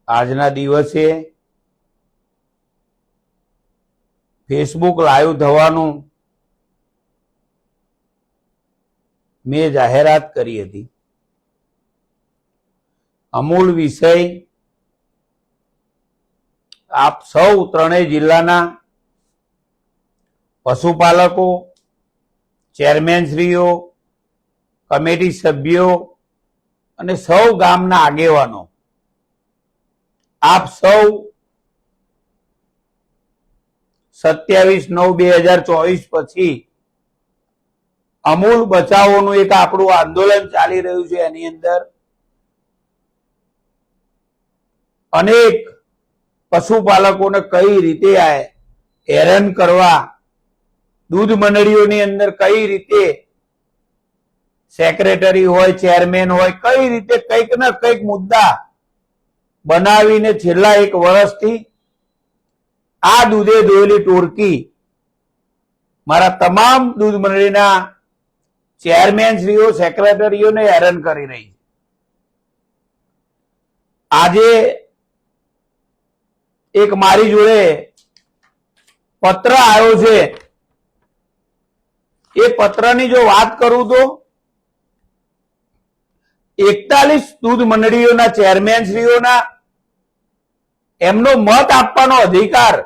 આજના દિવસે Facebook live થવાનું મેં જાહેરાત કરી હતી। અમૂલ વિષય આપ સૌ ત્રણેય જિલ્લાના પશુપાલકો, ચેરમેનશ્રીઓ, કમિટી સભ્યો અને સૌ ગામના આગેવાનો આપ સૌ 27/9/2024 પછી અમૂલ બચાવોનું એક આપણું આંદોલન ચાલી રહ્યું છે। એની અંદર અનેક પશુપાલકોને કઈ રીતે હેરાન કરવા, દૂધ મંડળીઓની અંદર કઈ રીતે સેક્રેટરી હોય, ચેરમેન હોય, કઈ રીતે કંઈક ને કંઈક મુદ્દા બનાવીને છેલ્લા 1 વર્ષથી આ દૂધે દોયેલી ટોળકી મારા તમામ દૂધ મંડળીના ચેરમેનશ્રીઓ, સેક્રેટરીઓને હેરાન કરી રહી છે। આજે એક મારી જોડે પત્ર આવ્યો છે। એ પત્રની જો વાત કરું તો 41 દૂધ મંડળીઓના ચેરમેનશ્રીઓના એમનો મત આપવાનો અધિકાર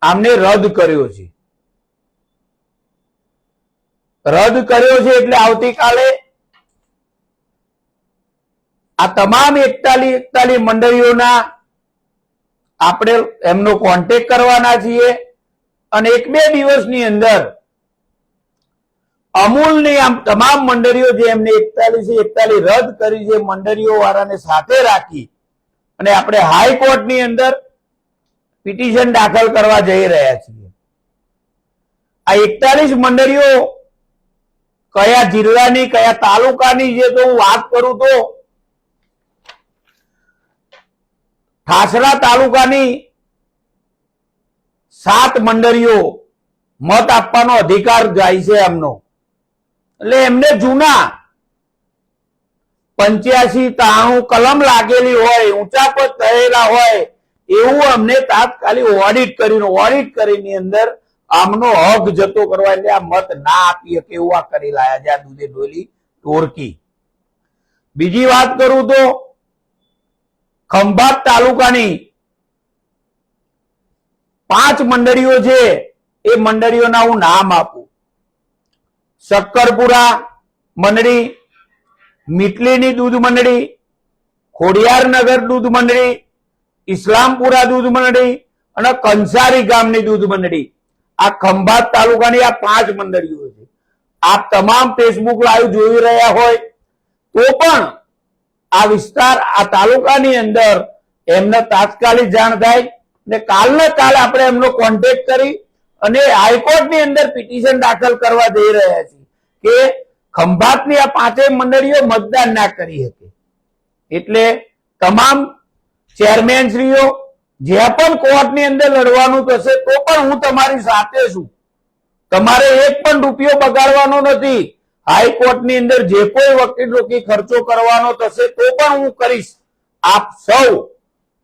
આમને રદ કર્યો છે। રદ કર્યો છે એટલે આવતીકાલે આ તમામ 41 મંડળીઓના આપણે એમનો કોન્ટેક્ટ કરવાના છીએ અને 1-2 દિવસની અંદર અમૂલની આમ તમામ મંડળીઓ જે એમને 41 રદ કરી છે, મંડળીઓ વાળાને સાથે રાખી અને આપણે હાઈકોર્ટની અંદર પિટિશન દાખલ કરવા જઈ રહ્યા છીએ। આ 41 મંડળીઓ કયા જિલ્લાની, કયા તાલુકાની છે તો હું વાત કરું તો ઠાસરા તાલુકાની 7 મંડળીઓ મત આપવાનો અધિકાર જાય છે એમનો। એટલે એમને જૂના 85-93 કલમ લાગેલી હોય, ઊંચા પદ થયેલા હોય એવું અમને તાત્કાલિક ઓડિટ કરીને અંદર આમનો હક જતો કરવા, એટલે આ મત ના આપી શકે એવું આ કરી લાયા છે આ દૂધે દોયેલી ટોળકી। બીજી વાત કરું તો ખંભાત તાલુકાની 5 મંડળીઓ છે। એ મંડળીઓના હું નામ આપું: શક્કરપુરા મંડળી, મીટલીની દૂધ મંડળી, ખોડિયારનગર દૂધ મંડળી, ઇસ્લામપુરા દૂધ મંડળી અને કંસારી ગામની દૂધ મંડળી। આ ખંભાત તાલુકાની આ 5 મંડળીઓ છે। આપ તમામ ફેસબુક લાઈવ જોઈ રહ્યા હોય તો પણ આ વિસ્તાર, આ તાલુકાની અંદર એમને તાત્કાલિક જાણ થાય ને કાલને કાલ આપણે એમનો કોન્ટેક્ટ કરી અને હાઈકોર્ટની અંદર પિટિશન દાખલ કરવા જઈ રહ્યા છીએ કે ખંભાતની આ 5 મંડળીઓ મતદાન ના કરી શકે। એટલે તમામ ચેરમેનશ્રીઓ જે પણ કોર્ટની અંદર લડવાનું થશે તો પણ હું તમારી સાથે છું। તમારે 1 પણ રૂપિયો બગાડવાનો નથી। હાઈકોર્ટની અંદર જે કોઈ વકીલ રોકી ખર્ચો કરવાનો થશે તો પણ હું કરીશ। આપ સૌ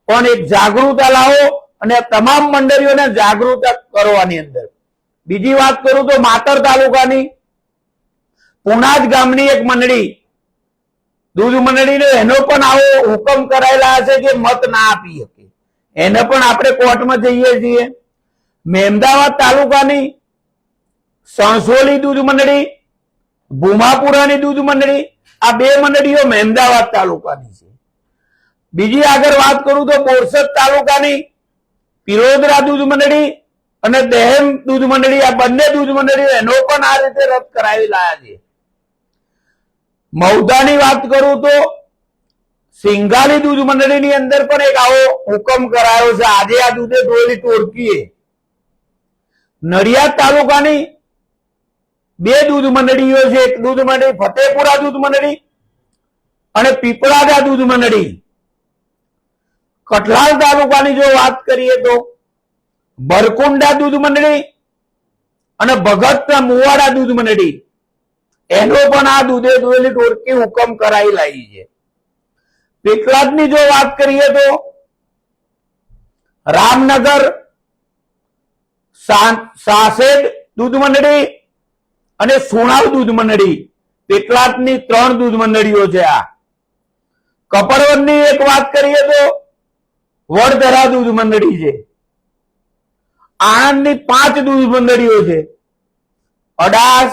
પણ એક જાગૃતતા લાવો અને તમામ મંડળીઓને જાગૃત કરવાની અંદર। બીજી વાત કરું તો માતર તાલુકાની પુનાજ ગામની એક મંડળી, દૂધ મંડળીને એનો પણ આવો હુકમ કરાયેલા હશે કે મત ના આપી શકે, એને પણ આપણે કોર્ટમાં જઈએ છીએ। મહેમદાવાદ તાલુકાની સણસોલી દૂધ મંડળી, ભૂમાપુરાની દૂધ મંડળી, આ 2 મંડળીઓ મહેમદાવાદ તાલુકાની છે। બીજી આગળ વાત કરું તો બોરસદ તાલુકાની પિરોદરા દૂધ મંડળી અને દહેમ દૂધ મંડળી, આ બંને દૂધ મંડળીઓ એનો પણ આ રીતે રદ કરાવી લાયા છે। મૌદાની વાત કરું તો સિંઘાલી દૂધ મંડળીની અંદર પણ એક આવો હુકમ કરાયો છે આજે આ દૂધે દોયેલી ટોળકીએ। નડિયાદ તાલુકાની 2 દૂધ મંડળીઓ છે, એક દૂધ મંડળી ફતેપુરા દૂધ મંડળી અને પીપળાદા દૂધ મંડળી। કઠલાલ તાલુકાની જો વાત કરીએ તો બરકુંડા દૂધ મંડળી અને ભગતના મુવાડા દૂધ મંડળી, એનો પણ આ દૂધે દોયેલી ટોળકી હુકમ કરાવી લાવી છે। પેટલાદની જો વાત કરીએ તો રામનગર સાસેડ દૂધ મંડળી અને સુણાવ દૂધ મંડળી, પેટલાદની 3 દૂધ મંડળીઓ છે. આ કપડવંજની એક વાત કરીએ તો વડધરા દૂધ મંડળી છે. આણંદની 5 દૂધ મંડળીઓ છે. અડાસ,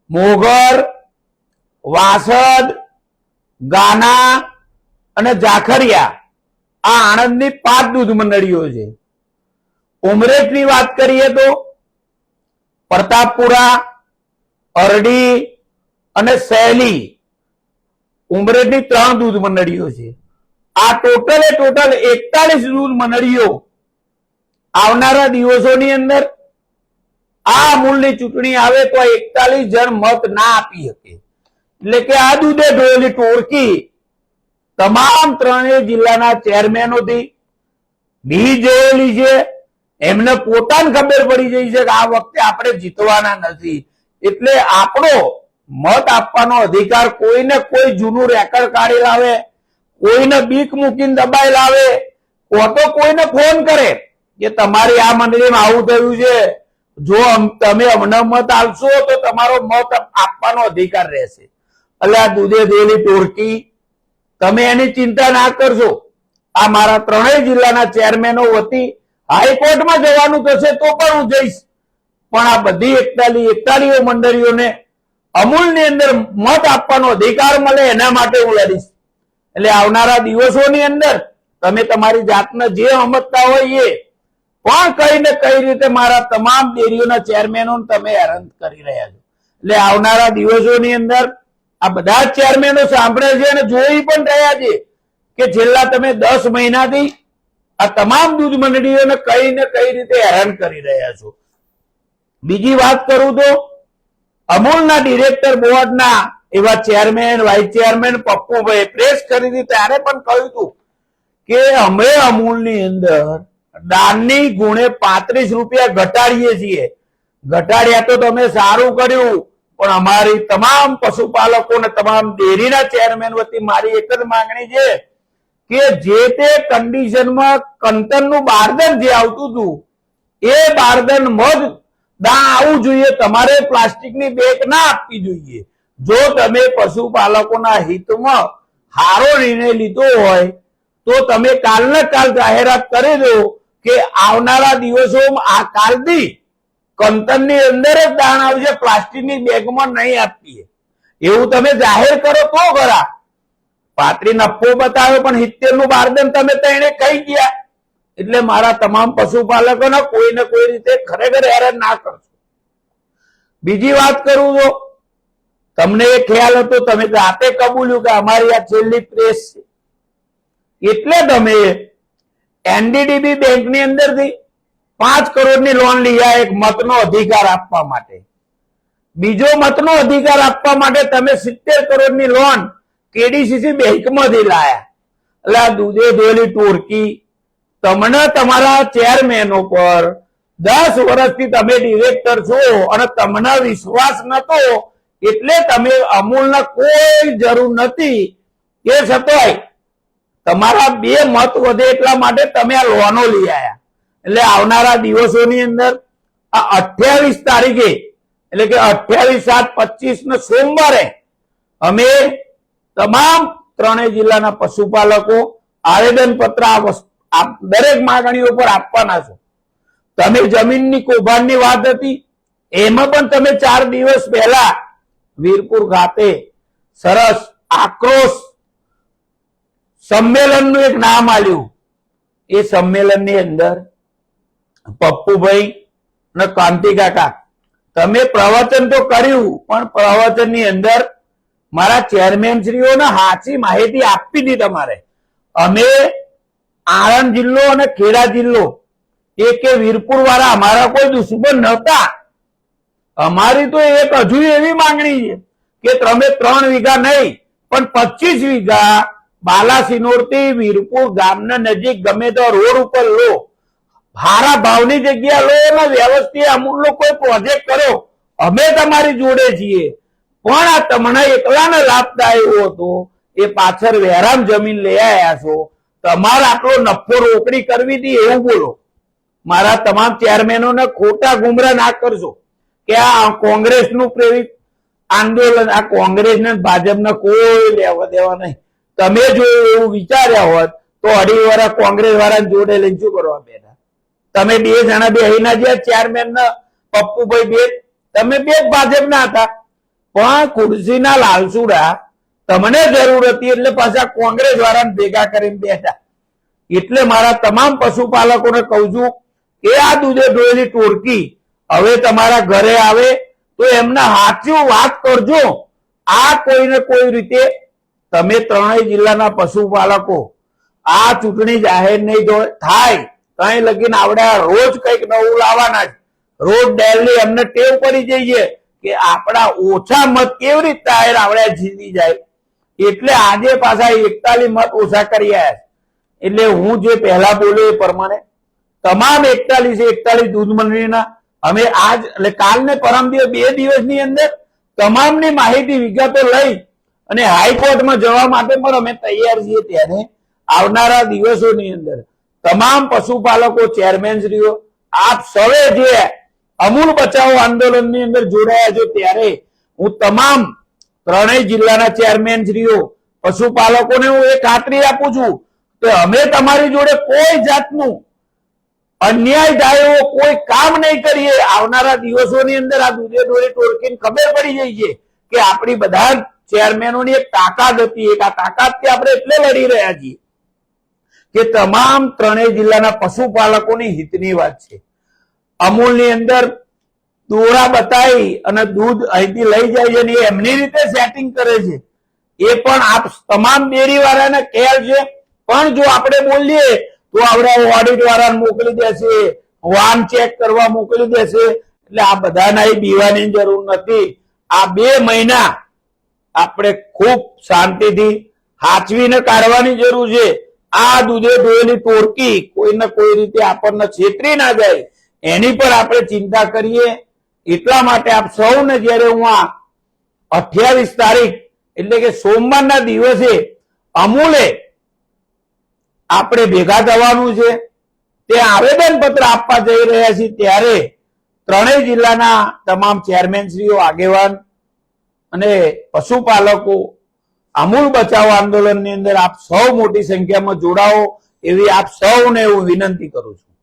મોગર, વાસદ, ગાના અને જાખરિયા, આ આણંદની 5 દૂધ મંડળીઓ છે. ઉમરેઠની વાત કરીએ તો પ્રતાપપુરા, અરડી અને સહેલી, ઉમરેઠની 3 દૂધ મંડળીઓ છે. આ ટોટલ 41 દૂધ મંડળીઓ આવનારા દિવસોની અંદર આ અમૂલની ચૂંટણી આવે તો 41 જણ મત ના આપી શકે. એટલે કે આ દૂધે ઢોળેલી ટોળકી તમામ 3 જિલ્લાના ચેરમેનોથી બી જોયેલી છે. એમને પોતાને ખબર પડી જઈ છે કે આ વખતે આપણે જીતવાના નથી. એટલે આપણો મત આપવાનો અધિકાર કોઈને કોઈ જૂનું રેકર્ડ કાઢી લાવે, કોઈને બીક મૂકીને દબાઈ લાવે, તો કોઈને ફોન કરે કે તમારી આ મંડળીમાં આવું થયું છે, જો તમે અમને મત આપશો તો તમારો મત આપવાનો અધિકાર રહેશે. એટલે આ દૂધે ધોયેલી ટોળકી, તમે એની ચિંતા ના કરશો. આ મારા 3 જિલ્લાના ચેરમેનો વતી હાઈકોર્ટમાં જવાનું થશે તો પણ હું જઈશ, પણ આ બધી 41 મંડળીઓને અમૂલની અંદર મત આપવાનો અધિકાર મળે એના માટે હું લડીશ. એટલે આવનારા દિવસોની અંદર તમે તમારી જાતને જે સમજતા હોય એ, પણ કઈ ને કઈ રીતે મારા તમામ ડેરીઓના ચેરમેનો તમે હેરાન કરી રહ્યા છો. એટલે આવનારા દિવસોની અંદર આ બધા ચેરમેનો સાંભળે છે અને જોઈ પણ રહ્યા છે કે છેલ્લા તમે 10 મહિનાથી આ તમામ દૂધ મંડળીઓને કઈ ને કઈ રીતે હેરાન કરી રહ્યા છો. બીજી વાત કરું તો અમૂલના ડિરેક્ટર બોર્ડના એવા ચેરમેન, વાઇસ ચેરમેન પપ્પુભાઈ પ્રેસ કરી હતી ત્યારે પણ કહ્યું હતું કે અમે અમૂલની અંદર દાનની ગુણે 35 રૂપિયા ઘટાડીએ છીએ. ઘટાડ્યા તો તમે સારું કર્યું, પણ અમારી તમામ પશુપાલકોને તમામ ડેરીના ચેરમેન વતી મારી એક જ માંગણી છે કે જે તે કન્ડિશનમાં કંતનનું બારદાન જે આવતું હતું એ બારદાન મધ દાણ આવવું જોઈએ. તમારે પ્લાસ્ટિકની બેગ ના આપવી જોઈએ. જો તમે પશુપાલકોના હિતમાં સારો નિર્ણય લીધો હોય તો તમે કાલને કાલ જાહેરાત કરી દો કે આવનારા દિવસોમાં આ કાલથી કંતનની અંદર જ દાણ આવશે, પ્લાસ્ટિકની બેગમાં નહીં આપીએ એવું તમે જાહેર કરો તો ખરા. પાત્રી નફો બતાવ્યો પણ 70 નું બારદાન તમે તો એને કહી ગયા. એટલે મારા તમામ પશુપાલકોને કોઈ ને કોઈ રીતે ખરેખર હેરાન ના કરશો. બીજી વાત કરું તો તમને એ ખ્યાલ હતો, તમે જાતે કબૂલ્યું કે અમારી આ છેલ્લી પ્રેસ છે, એટલે તમે એનડીડીબી બેંકની અંદરથી 5 કરોડની લોન લીધા એક મતનો અધિકાર આપવા માટે. બીજો મતનો અધિકાર આપવા માટે તમે 70 કરોડની લોન કેડીસીસી બેંકમાંથી લાયા. એટલે આ દૂધે ધોયેલી ટોળકી તમને તમારા ચેરમેનો પર 10 વર્ષથી તમે ડિરેક્ટર છો અને તમને વિશ્વાસ નતો એટલે તમે અમૂલને કોઈ જરૂર નથી, એ છતાંય તમારા 2 મત વધે એટલા માટે તમે આ લોનો લઈ આવ્યા. એટલે આવનારા દિવસોની અંદર આ 28 તારીખે એટલે કે 28/7/25 સોમવારે અમે તમામ 3 જિલ્લાના પશુપાલકો આવેદન પત્ર દરેક માંગણીઓ પર આપવાના છો. તમે જમીનની કૌભાંડની વાત હતી એમાં પણ તમે 4 દિવસ પહેલા વીરપુર ખાતે સરસ આક્રોશ સંમેલનનું એક નામ આલ્યું. એ સંમેલનની અંદર પપ્પુભાઈ અને કાંતિ કાકા તમે પ્રવચન તો કર્યું, પણ પ્રવચનની અંદર મારા ચેરમેન શ્રીઓને સાચી માહિતી આપી હતી તમારે. અમે આણંદ જિલ્લો અને ખેડા જિલ્લો એ કે વીરપુર વાળા અમારા કોઈ દુશ્મન નહોતા. અમારી તો એક હજુ એવી માંગણી છે કે તમે 3 વીઘા નહીં પણ 25 વીઘા બાલાસિનોર થી વીરપુર ગામના નજીક ગમે તો રોડ ઉપર લો, સારા ભાવની જગ્યા લો અને વ્યવસ્થિત અમૂલનો કોઈ પ્રોજેક્ટ કરો, અમે તમારી જોડે છીએ. પણ આ તમને એકલાને લાભદાયક હતો એ પાછળ વેરામ જમીન લઈ આવ્યા છો, તમારે આટલો નફો રોકડી કરવી હતી એવું બોલો. મારા તમામ ચેરમેનોને ખોટા ગુમરા ના કરશો કે આ કોંગ્રેસનું પ્રેરિત આંદોલન, આ કોંગ્રેસ ને ભાજપને કોઈ લેવા દેવા નહીં. તમે જો એવું વિચાર્યા હોત તો 2.5 વર્ષ કોંગ્રેસ વાળાને જોડે લઈને શું કરવા બેઠા? તમે 2 જણા બેહીના જે ચેરમેન ને પપ્પુભાઈ તમે બે ભાજપના હતા, પણ ખુરશીના લાલસુડા તમને જરૂર હતી એટલે પાછા કોંગ્રેસ વાળાને ભેગા કરીને બેઠા. એટલે મારા તમામ પશુપાલકોને કહું છું કે આ દૂધે ઢોળેલી ટોળકી હવે તમારા ઘરે આવે તો એમને સાચું વાત કરજો. આ કોઈને કોઈ રીતે તમે 3 જિલ્લાના પશુપાલકો આ ચૂંટણી જાહેર નહીં થાય કઈ લગીને આવડે રોજ કઈક નવું લાવવાના જ. રોજ ડેલી એમને ટેવ પડી જઈએ કે આપણા ઓછા મત કેવી રીતે આવડે જીતી જાય. એટલે આજે પાછા 41 મત ઓછા કરી આવ્યા. એટલે હું જે પહેલા બોલ્યો એ પ્રમાણે તમામ 41 દૂધ મંડળીના અમે આજ એટલે કાલ ને પરમ દિવસ 2 દિવસની અંદર તમામની માહિતી વિગતો લઈ અને હાઈકોર્ટમાં જવા માટે પણ અમે તૈયાર છીએ. ત્યારે આવનારા દિવસોની અંદર તમામ પશુપાલકો ચેરમેનશ્રીઓ આપ સૌએ જે અમૂલ બચાવો આંદોલનની અંદર જોડાયા છો, ત્યારે હું તમામ 3 જિલ્લાના ચેરમેનશ્રીઓ પશુપાલકોને હું એ ખાતરી આપું છું કે અમે તમારી જોડે કોઈ જાતનું અન્યાય થાય એવો કોઈ કામ નહીં કરીએ. આવનારા દિવસોની અંદર આ દૂધે ઢોળે ટોળકીને ખબર પડી જાય છે કે આપણી બધા ચેરમેનોની એક તાકાત હતી. એક આ તાકાતથી આપણે એટલે લડી રહ્યા છીએ કે તમામ 3 જિલ્લાના પશુપાલકોની હિતની વાત છે. અમૂલની અંદર દોરા બતાવી અને દૂધ અહીંથી લઈ જાય છે અને એમની રીતે સેટિંગ કરે છે. એ પણ આપ તમામ ડેરી વાળાને ખ્યાલ છે. પણ જો આપણે બોલીએ તો આપણે ઓડિટ વાળાને મોકલી દેશે, વાન ચેક કરવા મોકલી દેશે. એટલે આ બધાના બીવાની જરૂર નથી. આ 2 મહિના આપણે ખૂબ શાંતિથી હાચવીને કાઢવાની જરૂર છે. આ દૂધે ઢોળેલી ટોળકી કોઈને કોઈ રીતે આપણને છેતરી ના જાય એની પર આપણે ચિંતા કરીએ. એટલા માટે આપ સૌને જયારે હું આ 28 તારીખ એટલે કે સોમવારના દિવસે અમૂલે આપણે ભેગા થવાનું છે, તે આવેદન પત્ર આપવા જઈ રહ્યા છીએ. ત્યારે 3 જિલ્લાના તમામ ચેરમેનશ્રીઓ, આગેવાન અને પશુપાલકો અમૂલ બચાવો આંદોલનની અંદર આપ સૌ મોટી સંખ્યામાં જોડાઓ એવી આપ સૌને હું વિનંતી કરું છું.